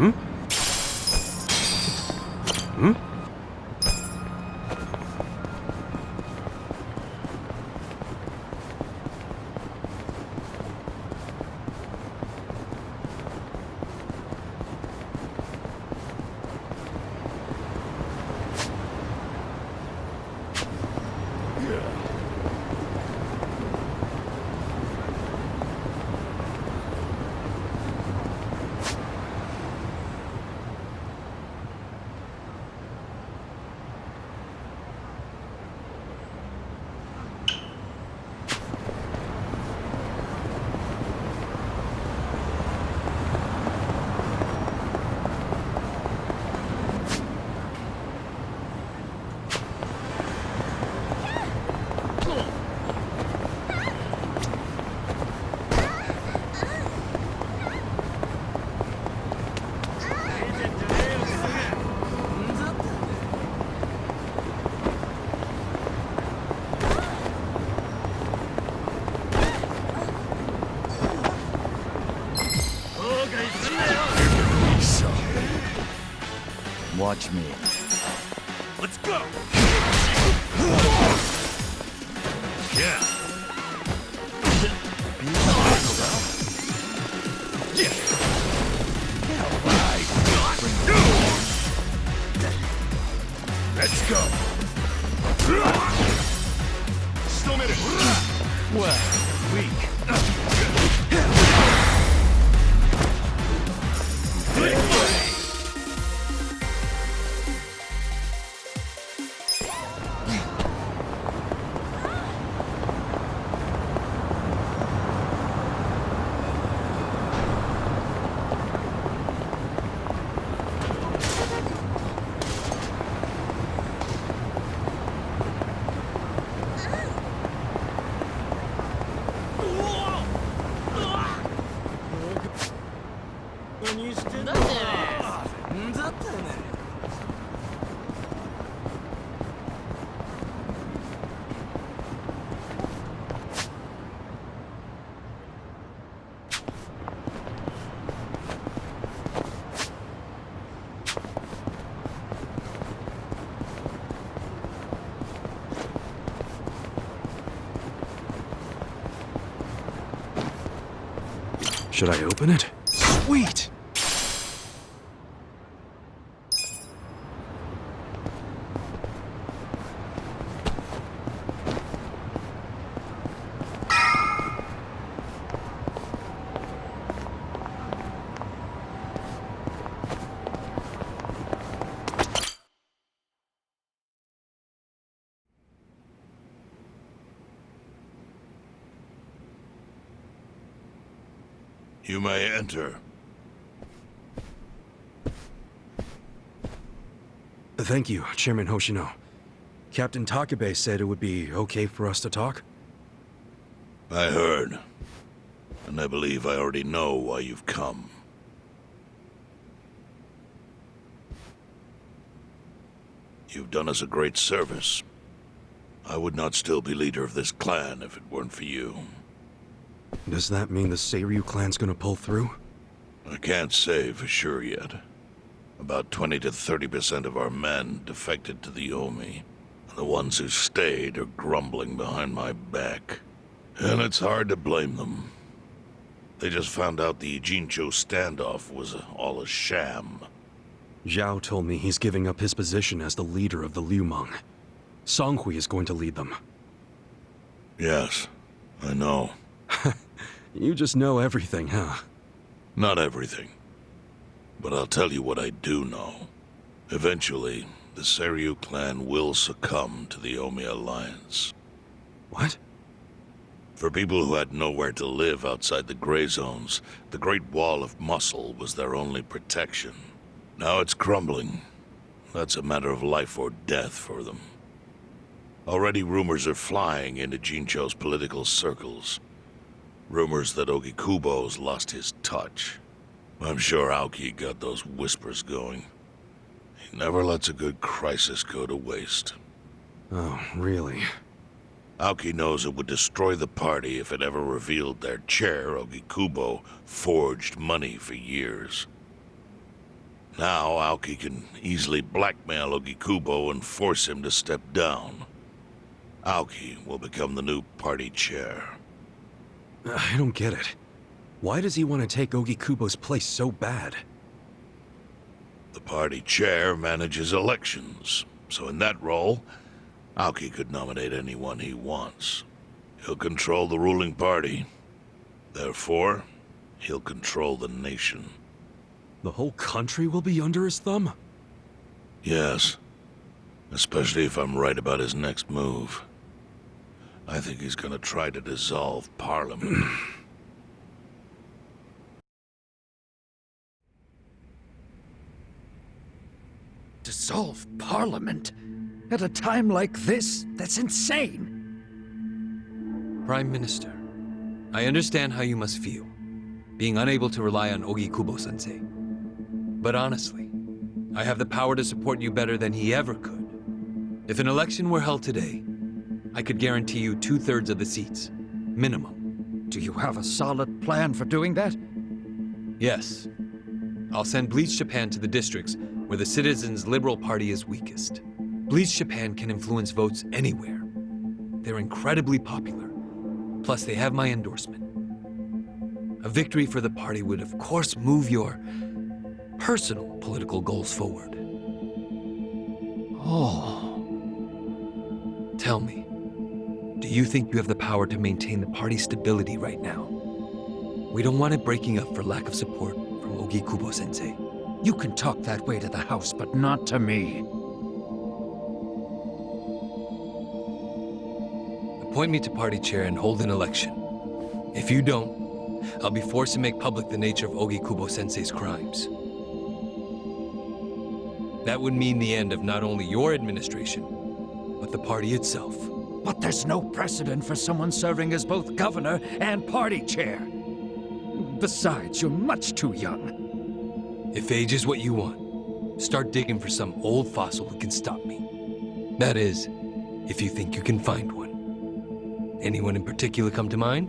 Hmm? Hmm? Watch me. Let's go! Yeah. Let's go! Still minute! Well, weak. Should I open it? Sweet! You may enter. Thank you, Chairman Hoshino. Captain Takabe said it would be okay for us to talk. I heard. And I believe I already know why you've come. You've done us a great service. I would not still be leader of this clan if it weren't for you. Does that mean the Seiryu clan's gonna pull through? I can't say for sure yet. About 20 to 30% of our men defected to the Omi. The ones who stayed are grumbling behind my back. And it's hard to blame them. They just found out the Jincho standoff was all a sham. Zhao told me he's giving up his position as the leader of the Liumang. Songhui is going to lead them. Yes, I know. You just know everything, huh? Not everything. But I'll tell you what I do know. Eventually, the Seiryu clan will succumb to the Omi Alliance. What? For people who had nowhere to live outside the gray zones, the Great Wall of Muscle was their only protection. Now it's crumbling. That's a matter of life or death for them. Already rumors are flying into Jincho's political circles. Rumors that Ogikubo's lost his touch. I'm sure Aoki got those whispers going. He never lets a good crisis go to waste. Oh, really? Aoki knows it would destroy the party if it ever revealed their chair, Ogikubo, forged money for years. Now Aoki can easily blackmail Ogikubo and force him to step down. Aoki will become the new party chair. I don't get it. Why does he want to take Ogikubo's place so bad? The party chair manages elections, so in that role, Aoki could nominate anyone he wants. He'll control the ruling party. Therefore, he'll control the nation. The whole country will be under his thumb? Yes. Especially if I'm right about his next move. I think he's gonna try to dissolve Parliament. Dissolve Parliament? At a time like this? That's insane! Prime Minister, I understand how you must feel, being unable to rely on Ogikubo-sensei. But honestly, I have the power to support you better than he ever could. If an election were held today, I could guarantee you 2/3 of the seats, minimum. Do you have a solid plan for doing that? Yes. I'll send Bleach Japan to the districts where the citizens' Liberal Party is weakest. Bleach Japan can influence votes anywhere. They're incredibly popular. Plus, they have my endorsement. A victory for the party would, of course, move your personal political goals forward. Oh. Tell me, do you think you have the power to maintain the party's stability right now? We don't want it breaking up for lack of support from Ogikubo-sensei. You can talk that way to the house, but not to me. Appoint me to party chair and hold an election. If you don't, I'll be forced to make public the nature of Ogikubo-sensei's crimes. That would mean the end of not only your administration, but the party itself. But there's no precedent for someone serving as both governor and party chair. Besides, you're much too young. If age is what you want, start digging for some old fossil who can stop me. That is, if you think you can find one. Anyone in particular come to mind?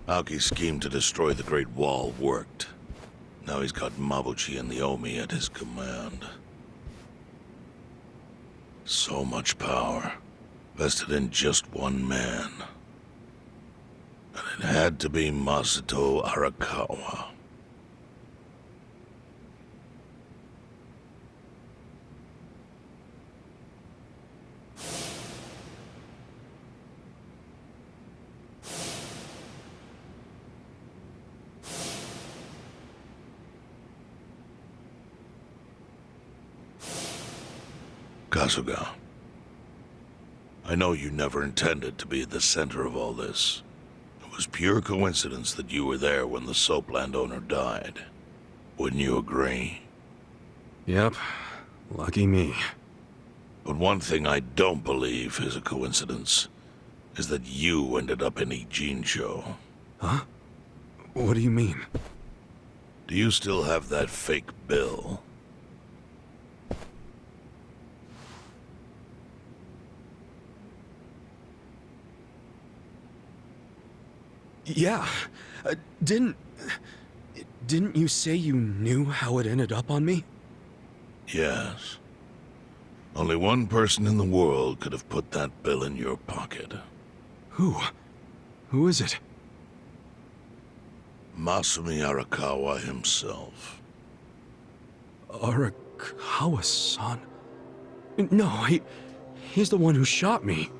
Aoki's scheme to destroy the Great Wall worked. Now he's got Mabuchi and the Omi at his command. So much power, vested in just one man. And it had to be Masato Arakawa. Kasuga, I know you never intended to be at the center of all this. It was pure coincidence that you were there when the soap landowner died. Wouldn't you agree? Yep. Lucky me. But one thing I don't believe is a coincidence, is that you ended up in Ijincho. Huh? What do you mean? Do you still have that fake bill? Yeah. Didn't you say you knew how it ended up on me? Yes. Only one person in the world could have put that bill in your pocket. Who? Who is it? Masumi Arakawa himself. Arakawa-san? No, he's the one who shot me.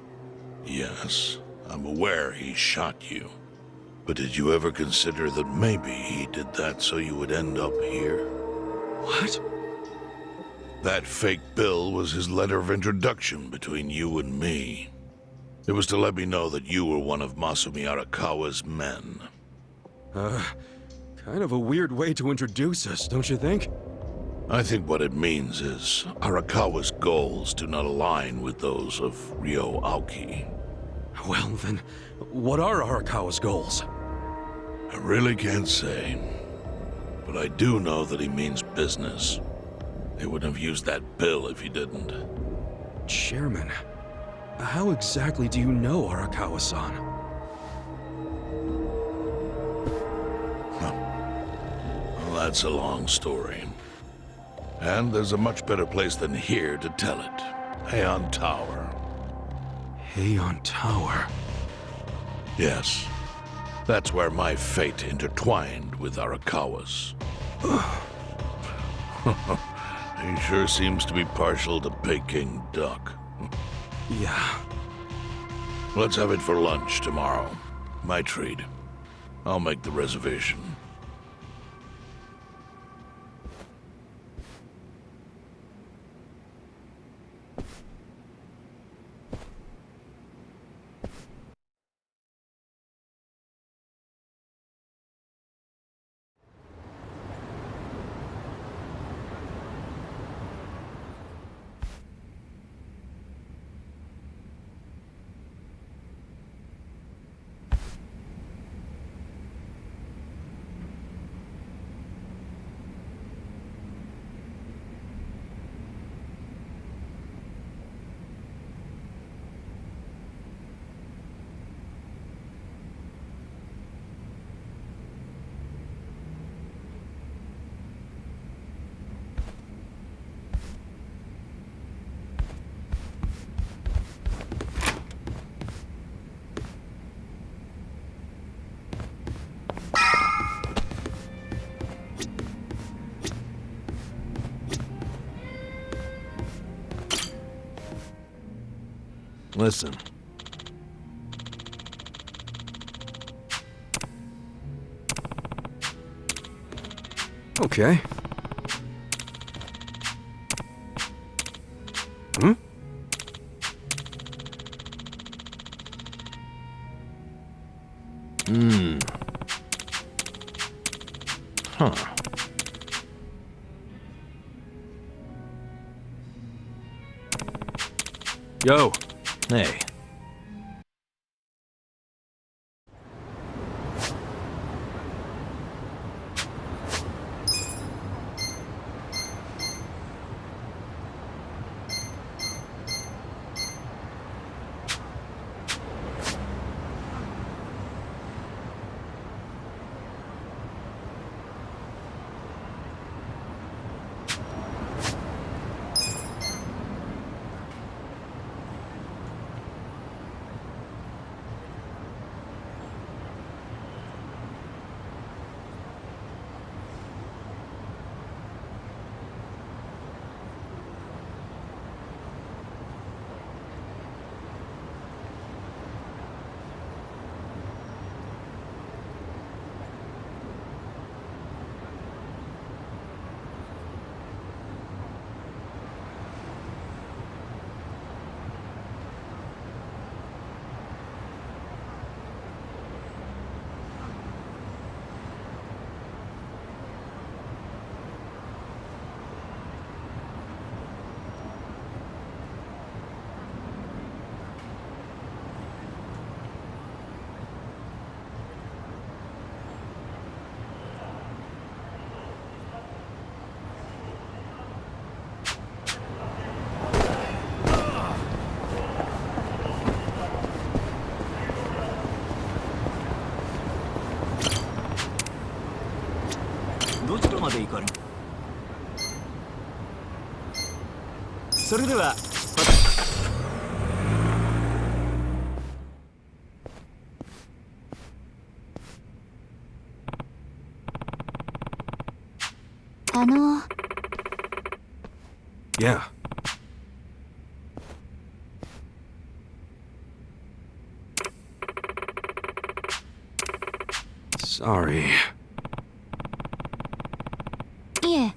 Yes, I'm aware he shot you. But did you ever consider that maybe he did that so you would end up here? What? That fake bill was his letter of introduction between you and me. It was to let me know that you were one of Masumi Arakawa's men. Kind of a weird way to introduce us, don't you think? I think what it means is Arakawa's goals do not align with those of Ryo Aoki. Well, then, what are Arakawa's goals? I really can't say. But I do know that he means business. They wouldn't have used that bill if you didn't. Chairman, how exactly do you know Arakawa-san? Well, that's a long story. And there's a much better place than here to tell it. Heian Tower. Heian Tower. Yes. That's where my fate intertwined with Arakawa's. He sure seems to be partial to Peking duck. Yeah. Let's have it for lunch tomorrow. My treat. I'll make the reservation. Listen. Okay. Hmm? Huh. Yo. Hey. Yeah. Sorry. いえ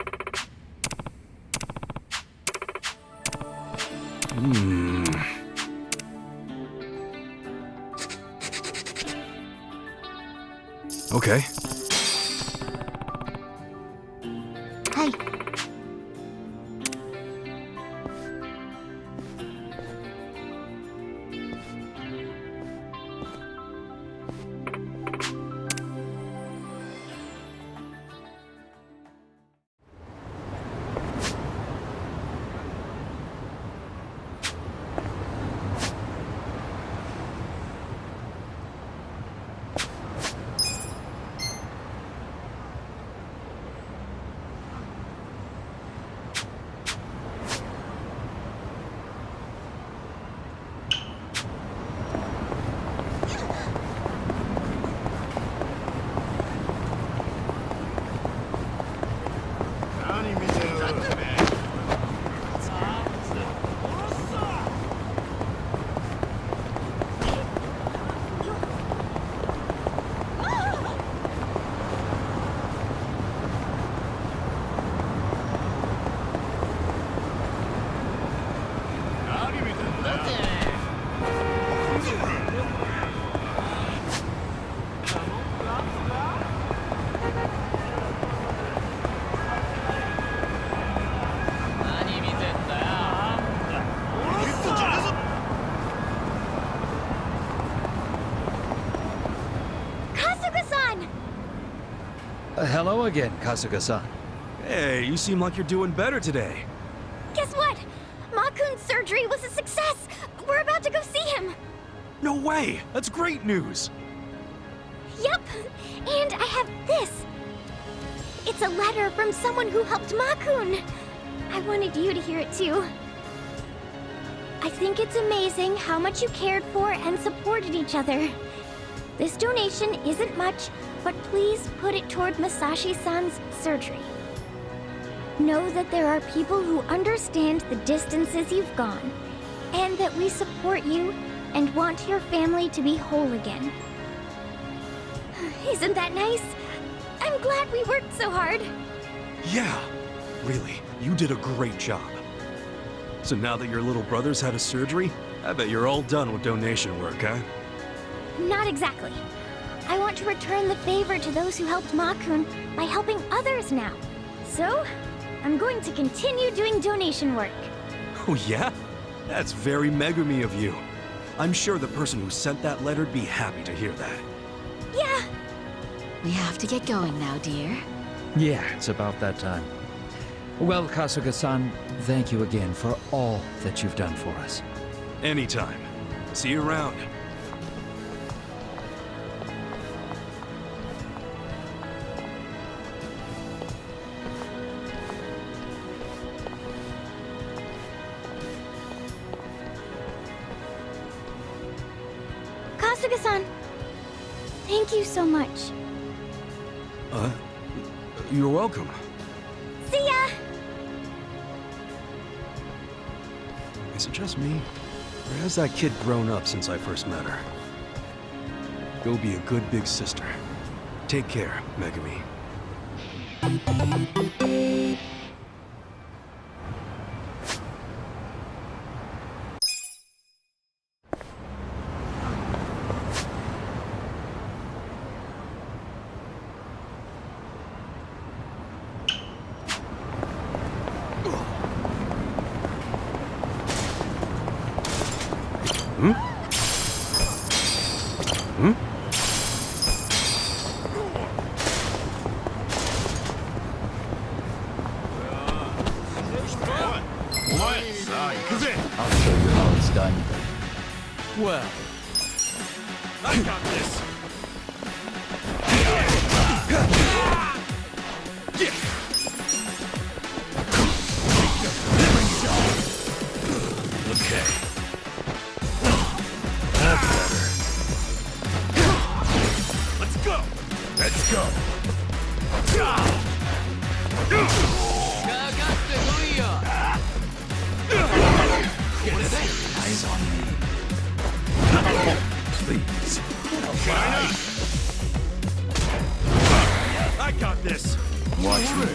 Okay. はい Huh? Kasuga-san! Hello again, Kasuga-san. Hey, you seem like you're doing better today. Guess what? Makun's surgery was a success! We're about to go see him! No way! That's great news! Yup! And I have this! It's a letter from someone who helped Makun! I wanted you to hear it too. I think it's amazing how much you cared for and supported each other. This donation isn't much, but please put it toward Masashi-san's surgery. Know that there are people who understand the distances you've gone, and that we support you and want your family to be whole again. Isn't that nice? I'm glad we worked so hard. Yeah, really, you did a great job. So now that your little brother's had a surgery, I bet you're all done with donation work, huh? Not exactly. I want to return the favor to those who helped Makun by helping others now. So, I'm going to continue doing donation work. Oh yeah? That's very Megumi of you. I'm sure the person who sent that letter'd be happy to hear that. Yeah, We have to get going now, dear. Yeah, it's about that time. Well, Kasuga-san, thank you again for all that you've done for us. Anytime. See you around. Kasuga-san. Thank you so much. You're welcome. See ya! Is it just me? Or has that kid grown up since I first met her? Go be a good big sister. Take care, Megumi. I'll show you how it's done. Well, I got this! Okay. Let's go! Let's go. Eyes on me. Please. I got this! Watch me.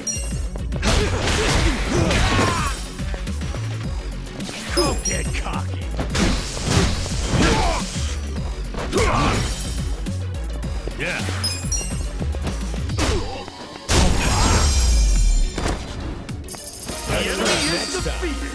Don't get cocky! Yeah. The enemy is defeated!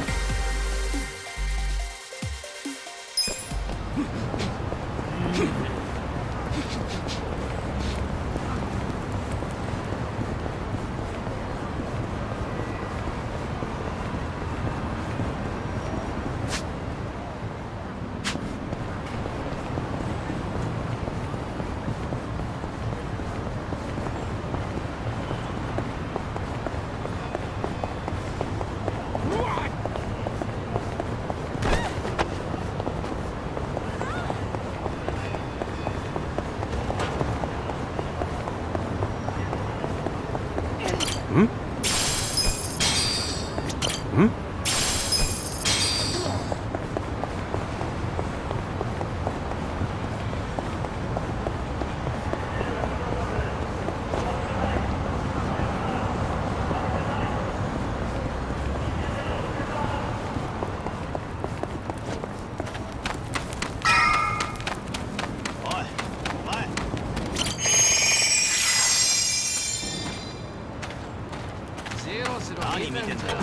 何見てんだよ。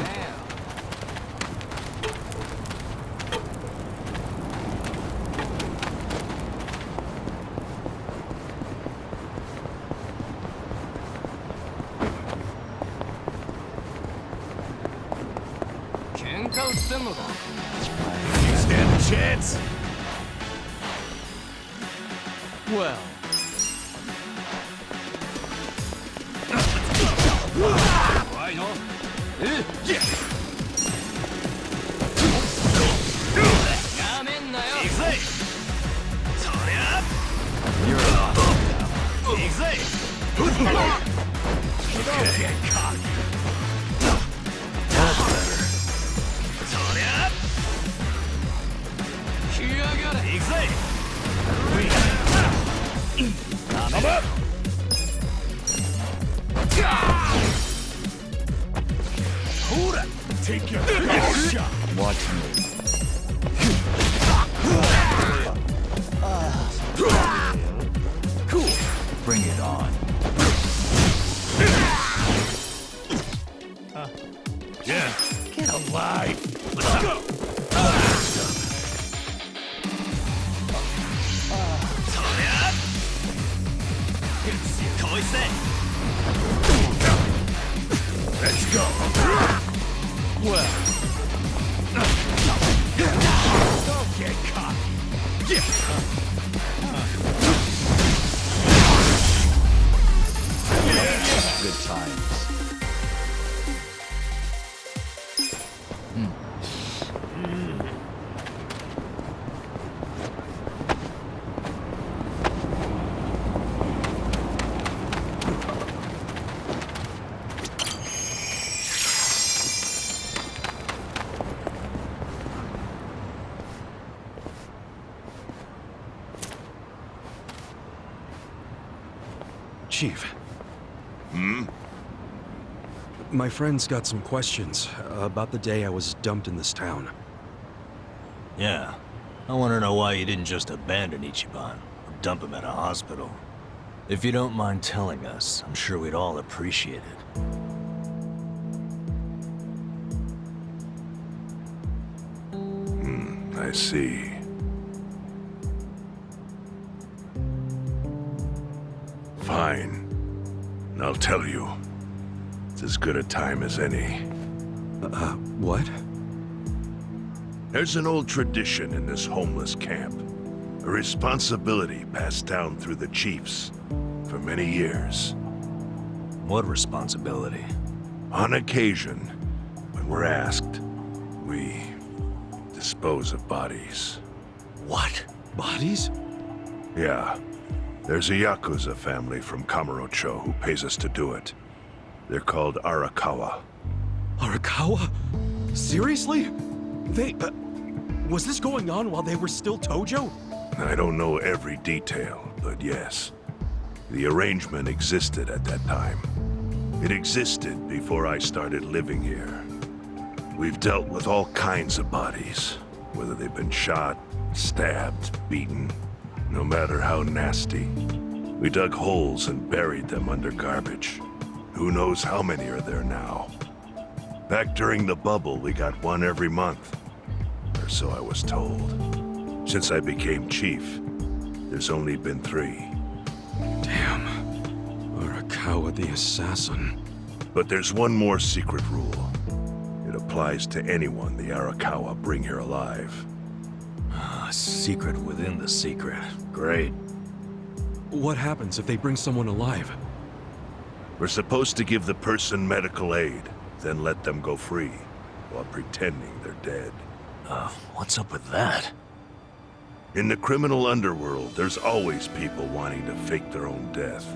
喧嘩売ってんのか。You stand a chance. Well. 怖いの。やめんなよ。行くぜ。そりゃ。You're off. 行くぜ。Okay, cock. That's better. そりゃ。来やがれ。行くぜ。Come up. Hold it! Take your first shot! Watch me. Cool. Bring it on. Yeah. Get alive. Let's go. Let's go. Well. Don't get caught. Good times. Chief. My friend's got some questions about the day I was dumped in this town. Yeah. I want to know why you didn't just abandon Ichiban, or dump him at a hospital. If you don't mind telling us, I'm sure we'd all appreciate it. I see. Fine. I'll tell you. It's as good a time as any. What? There's an old tradition in this homeless camp. A responsibility passed down through the chiefs for many years. What responsibility? On occasion, when we're asked, we dispose of bodies. What? Bodies? Yeah. There's a Yakuza family from Kamurocho who pays us to do it. They're called Arakawa. Arakawa? Seriously? They... was this going on while they were still Tojo? I don't know every detail, but yes. The arrangement existed at that time. It existed before I started living here. We've dealt with all kinds of bodies, whether they've been shot, stabbed, beaten, no matter how nasty. We dug holes and buried them under garbage. Who knows how many are there now? Back during the bubble, we got one every month. Or so I was told. Since I became chief, there's only been 3. Damn. Arakawa the assassin. But there's one more secret rule. It applies to anyone the Arakawa bring here alive. A secret within the secret. Great. What happens if they bring someone alive? We're supposed to give the person medical aid, then let them go free, while pretending they're dead. What's up with that? In the criminal underworld, there's always people wanting to fake their own death.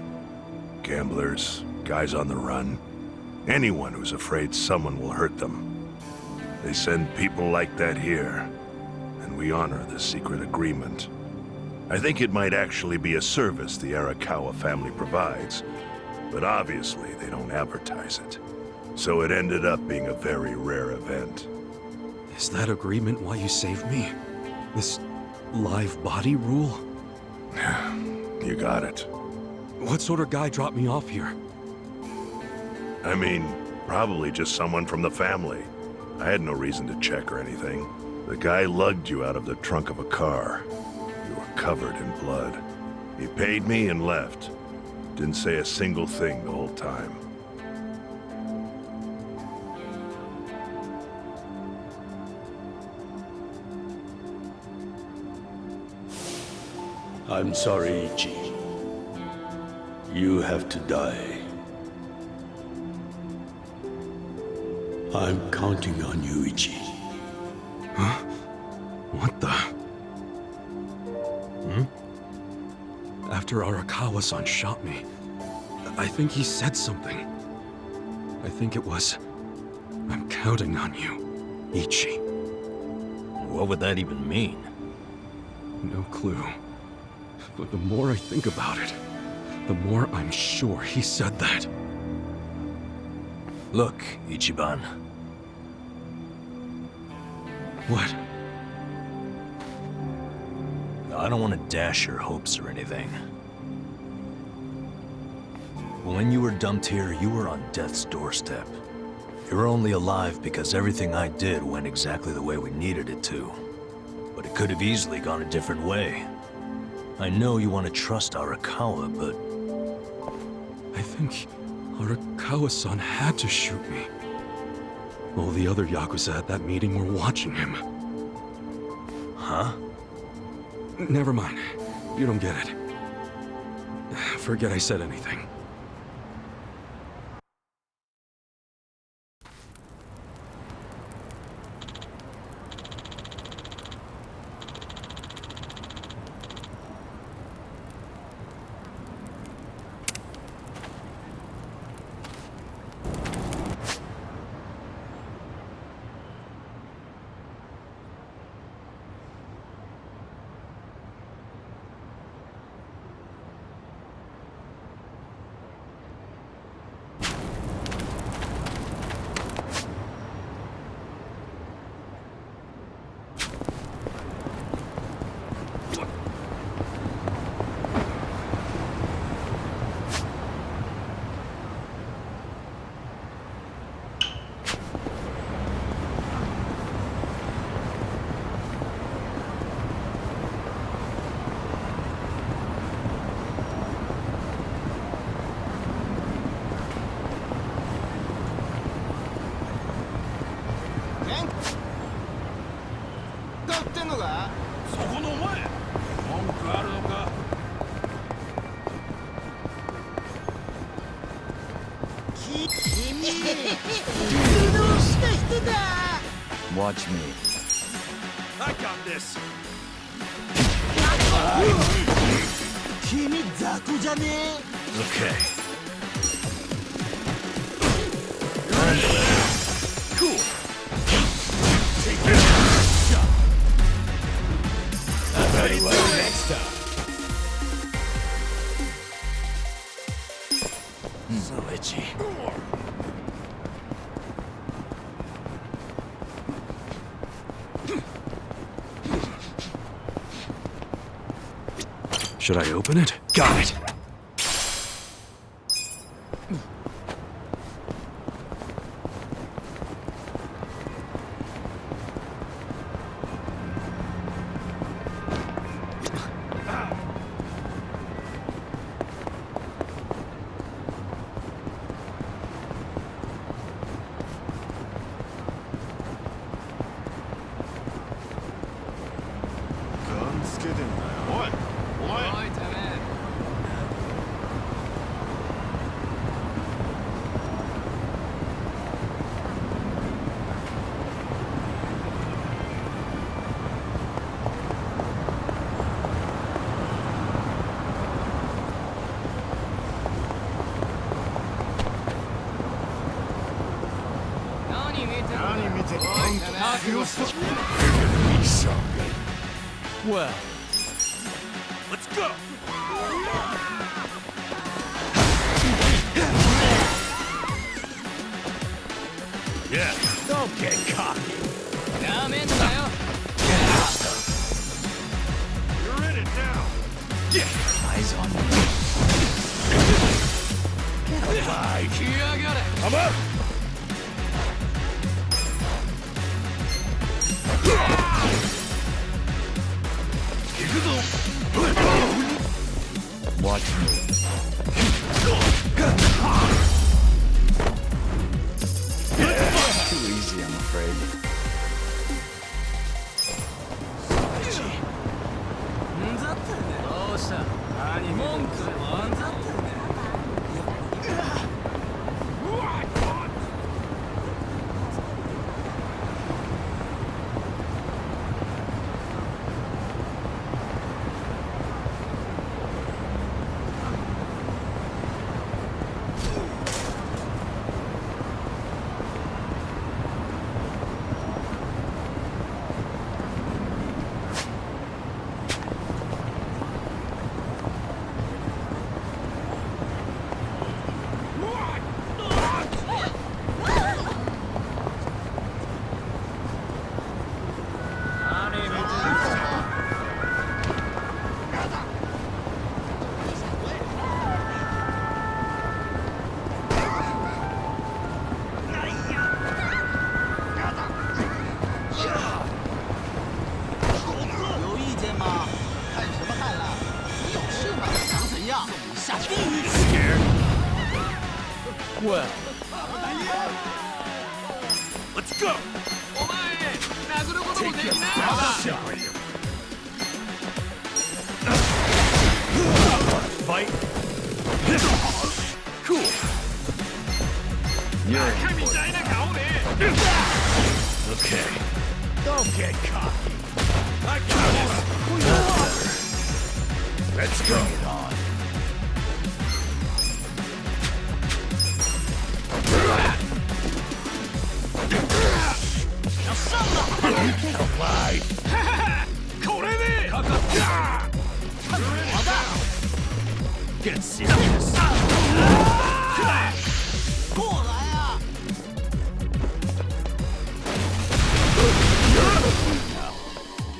Gamblers, guys on the run, anyone who's afraid someone will hurt them. They send people like that here, and we honor the secret agreement. I think it might actually be a service the Arakawa family provides, but obviously they don't advertise it. So it ended up being a very rare event. Is that agreement why you saved me? This live body rule? You got it. What sort of guy dropped me off here? I mean, Probably just someone from the family. I had no reason to check or anything. The guy lugged you out of the trunk of a car. You were covered in blood. He paid me and left. Didn't say a single thing the whole time. I'm sorry, Ichi. You have to die. I'm counting on you, Ichi. Huh? What the? After Arakawa-san shot me, I think he said something. I think it was, I'm counting on you, Ichi. What would that even mean? No clue. But the more I think about it, the more I'm sure he said that. Look, Ichiban. What? I don't want to dash your hopes or anything. When you were dumped here, you were on death's doorstep. You were only alive because everything I did went exactly the way we needed it to. But it could have easily gone a different way. I know you want to trust Arakawa, but... I think Arakawa-san had to shoot me. All the other Yakuza at that meeting were watching him. Huh? Never mind. You don't get it. Forget I said anything. Watch me. I got this! Okay. Cool! Next time. So itchy. Should I open it? Got it! Well, Let's go! Yeah. Don't get cocky. You're in it now. Eyes on me. I'm up. Watch me. Too easy, I'm afraid. Well, Let's go! take your best shot. Fight. Cool. You're important. Okay. Don't get cocky. Let's go. Bring it on. Alive! Get serious.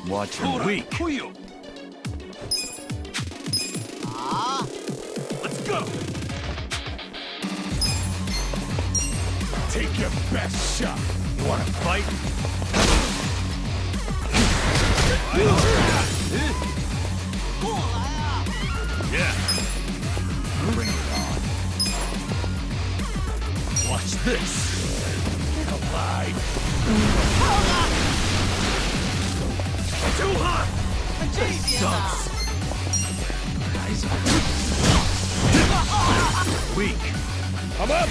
Watch him. Weak. Let's go! Take your best shot. You wanna fight? Yeah. Bring it on. Watch this. Alive! Too hot. Sucks. Weak. I'm up!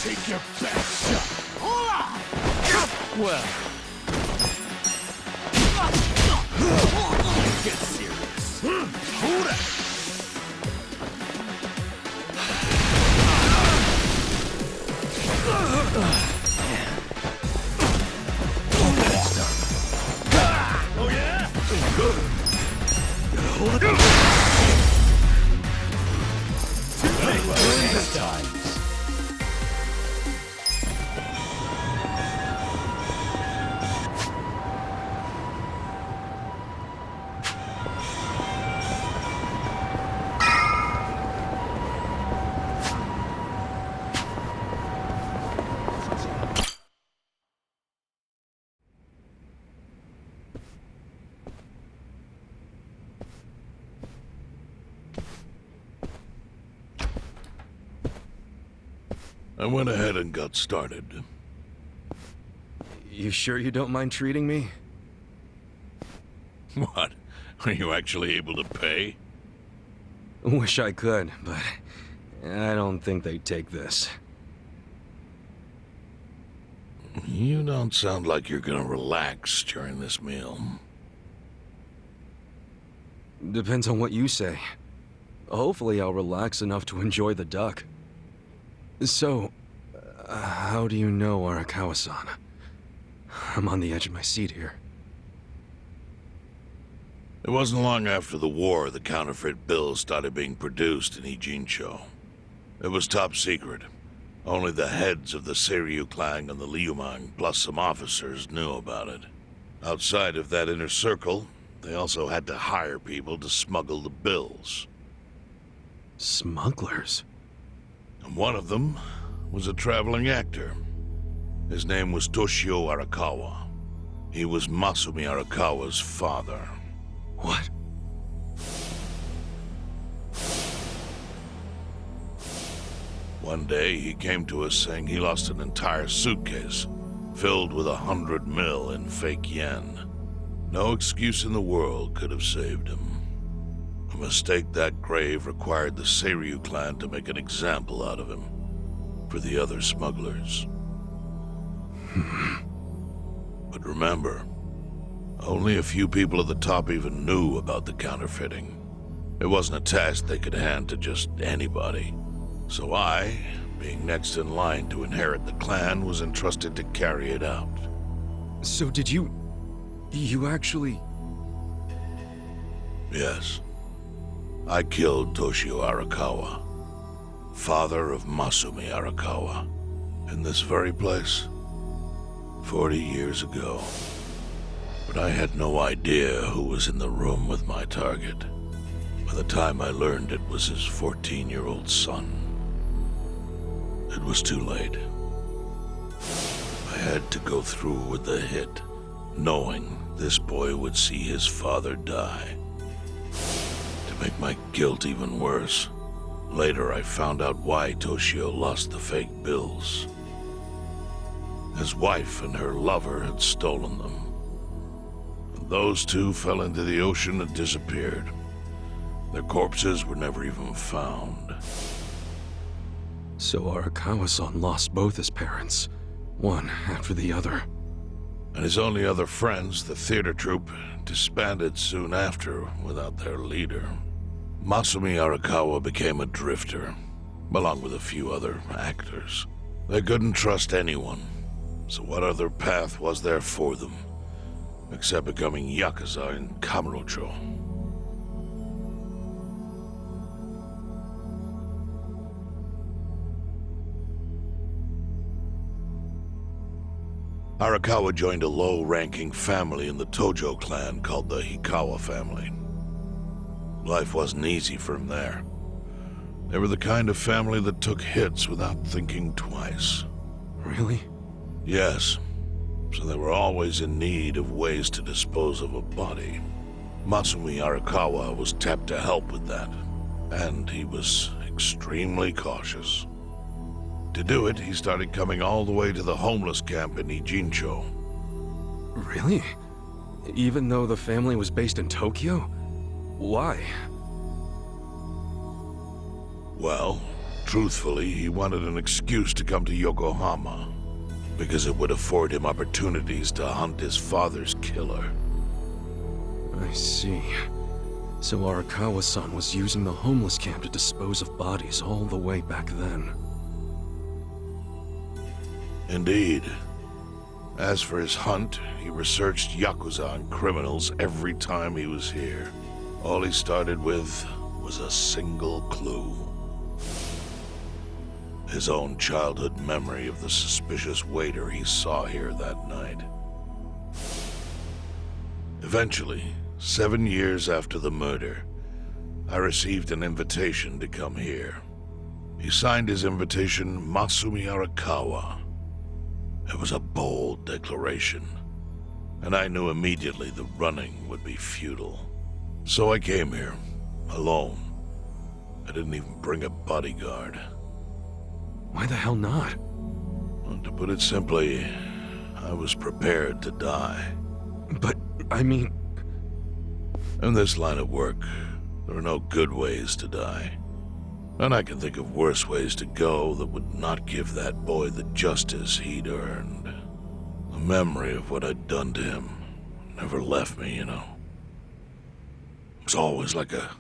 Take your best shot. Well, Get serious. Oh yeah? This time. I went ahead and got started. You sure you don't mind treating me? What? Are you actually able to pay? Wish I could, but I don't think they'd take this. You don't sound like you're gonna relax during this meal. Depends on what you say. Hopefully I'll relax enough to enjoy the duck. So, how do you know Arakawa-san? I'm on the edge of my seat here. It wasn't long after the war the counterfeit bills started being produced in Ijincho. It was top secret. Only the heads of the Seiryu clan and the Liumang, plus some officers, knew about it. Outside of that inner circle, they also had to hire people to smuggle the bills. Smugglers? And one of them was a traveling actor. His name was Toshio Arakawa. He was Masumi Arakawa's father. What? One day, he came to us saying he lost an entire suitcase filled with 100 mil in fake yen. No excuse in the world could have saved him. A mistake that grave required the Seiryu clan to make an example out of him for the other smugglers. But remember, only a few people at the top even knew about the counterfeiting. It wasn't a task they could hand to just anybody. So I, being next in line to inherit the clan, was entrusted to carry it out. So did you actually... Yes. I killed Toshio Arakawa, father of Masumi Arakawa, in this very place, 40 years ago. But I had no idea who was in the room with my target. By the time I learned it was his 14-year-old son, it was too late. I had to go through with the hit, knowing this boy would see his father die. To make my guilt even worse, later I found out why Toshio lost the fake bills. His wife and her lover had stolen them. And those two fell into the ocean and disappeared. Their corpses were never even found. So Arakawa-san lost both his parents, one after the other. And his only other friends, the theater troupe, disbanded soon after without their leader. Masumi Arakawa became a drifter, along with a few other actors. They couldn't trust anyone, so what other path was there for them, except becoming Yakuza in Kamurocho? Arakawa joined a low-ranking family in the Tojo clan called the Hikawa family. Life wasn't easy for him there. They were the kind of family that took hits without thinking twice. Really? Yes. So they were always in need of ways to dispose of a body. Masumi Arakawa was tapped to help with that, and he was extremely cautious. To do it, he started coming all the way to the homeless camp in Ijincho. Really? Even though the family was based in Tokyo? Why? Well, truthfully, he wanted an excuse to come to Yokohama, because it would afford him opportunities to hunt his father's killer. I see. So Arakawa-san was using the homeless camp to dispose of bodies all the way back then. Indeed. As for his hunt, he researched Yakuza and criminals every time he was here. All he started with was a single clue. His own childhood memory of the suspicious waiter he saw here that night. Eventually, 7 years after the murder, I received an invitation to come here. He signed his invitation Masumi Arakawa. It was a bold declaration, and I knew immediately the running would be futile. So I came here, alone. I didn't even bring a bodyguard. Why the hell not? Well, to put it simply, I was prepared to die. But, I mean... In this line of work, there are no good ways to die. And I can think of worse ways to go that would not give that boy the justice he'd earned. The memory of what I'd done to him never left me, you know. It was always like a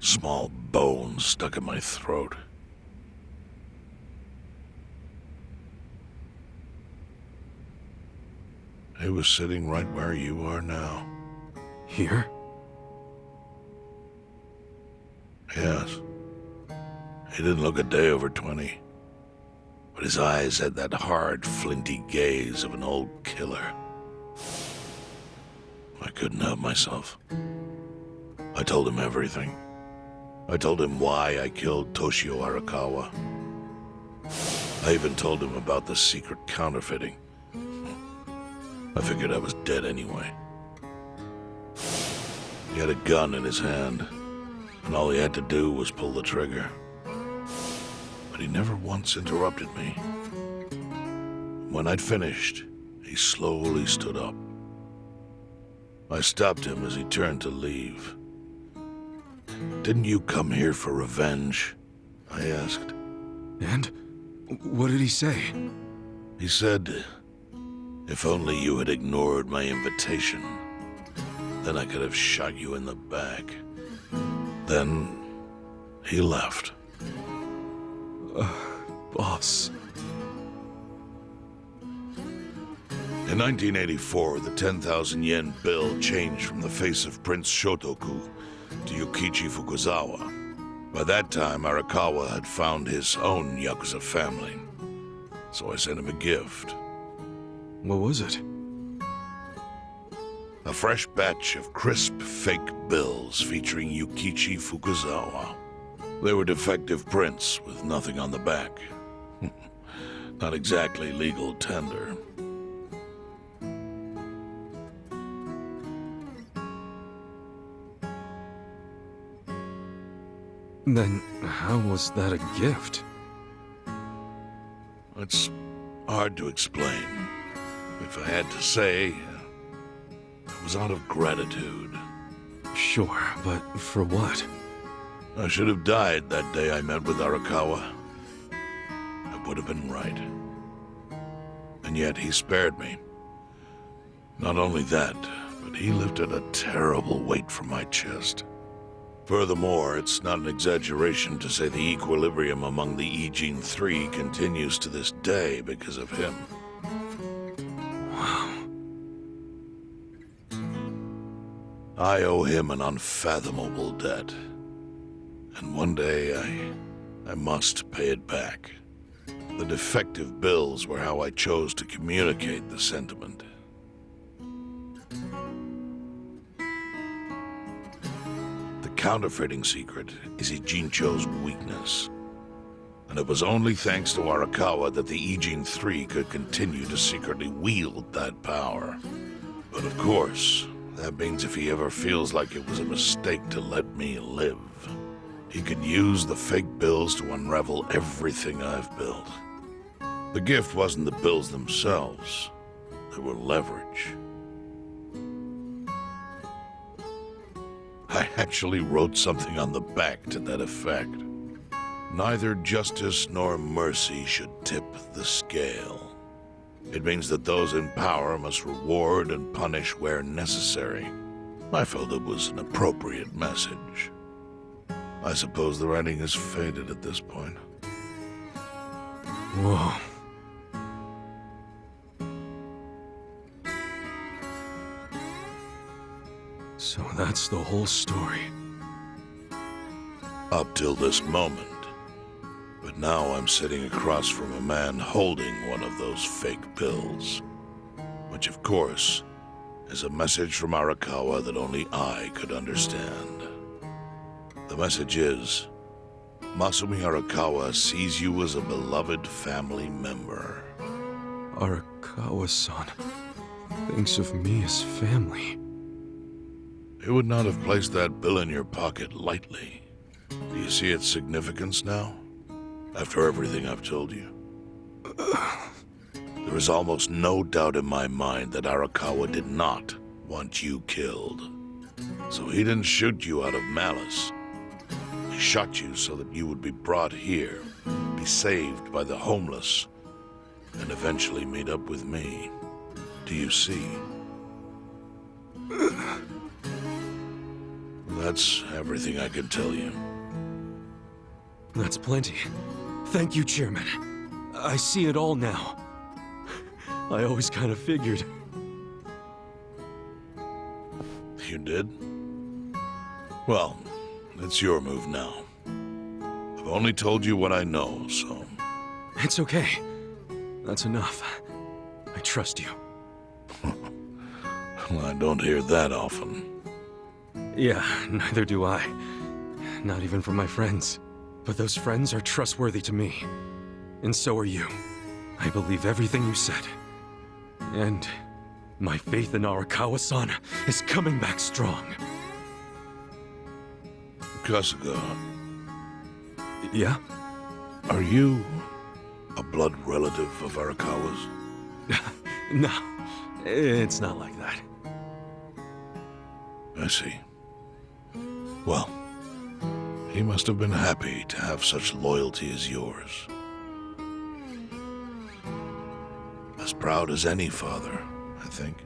small bone stuck in my throat. He was sitting right where you are now. Here? Yes. He didn't look a day over 20. But his eyes had that hard, flinty gaze of an old killer. I couldn't help myself. I told him everything. I told him why I killed Toshio Arakawa. I even told him about the secret counterfeiting. I figured I was dead anyway. He had a gun in his hand, and all he had to do was pull the trigger. But he never once interrupted me. When I'd finished, he slowly stood up. I stopped him as he turned to leave. "Didn't you come here for revenge?" I asked. And? What did he say? He said, "If only you had ignored my invitation, then I could have shot you in the back." Then he left. Boss. In 1984, the 10,000 yen bill changed from the face of Prince Shotoku to Yukichi Fukuzawa. By that time, Arakawa had found his own Yakuza family, so I sent him a gift. What was it? A fresh batch of crisp fake bills featuring Yukichi Fukuzawa. They were defective prints with nothing on the back. Not exactly legal tender. Then how was that a gift? It's hard to explain. If I had to say, it was out of gratitude. Sure, but for what? I should have died that day I met with Arakawa. It would have been right. And yet he spared me. Not only that, but he lifted a terrible weight from my chest. Furthermore, it's not an exaggeration to say the equilibrium among the Ijin Three continues to this day because of him. Wow. I owe him an unfathomable debt. And one day, I must pay it back. The defective bills were how I chose to communicate the sentiment. The counterfeiting secret is Ijincho's weakness. And it was only thanks to Arakawa that the Ijin Three could continue to secretly wield that power. But of course, that means if he ever feels like it was a mistake to let me live, he could use the fake bills to unravel everything I've built. The gift wasn't the bills themselves. They were leverage. I actually wrote something on the back to that effect. Neither justice nor mercy should tip the scale. It means that those in power must reward and punish where necessary. I felt it was an appropriate message. I suppose the writing has faded at this point. Whoa. So that's the whole story. Up till this moment. But now I'm sitting across from a man holding one of those fake bills. Which, of course, is a message from Arakawa that only I could understand. The message is, Masumi Arakawa sees you as a beloved family member. Arakawa-san thinks of me as family. He would not have placed that bill in your pocket lightly. Do you see its significance now? After everything I've told you? There is almost no doubt in my mind that Arakawa did not want you killed. So he didn't shoot you out of malice. He shot you so that you would be brought here, be saved by the homeless, and eventually meet up with me. Do you see? That's everything I can tell you. That's plenty. Thank you, Chairman. I see it all now. I always kind of figured. You did? Well, it's your move now. I've only told you what I know, so... It's okay. That's enough. I trust you. Well, I don't hear that often. Yeah, neither do I. Not even from my friends. But those friends are trustworthy to me. And so are you. I believe everything you said. And my faith in Arakawa-san is coming back strong. Kasuga, Yeah? are you a blood relative of Arakawa's? No, it's not like that. I see. Well, he must have been happy to have such loyalty as yours. As proud as any father, I think.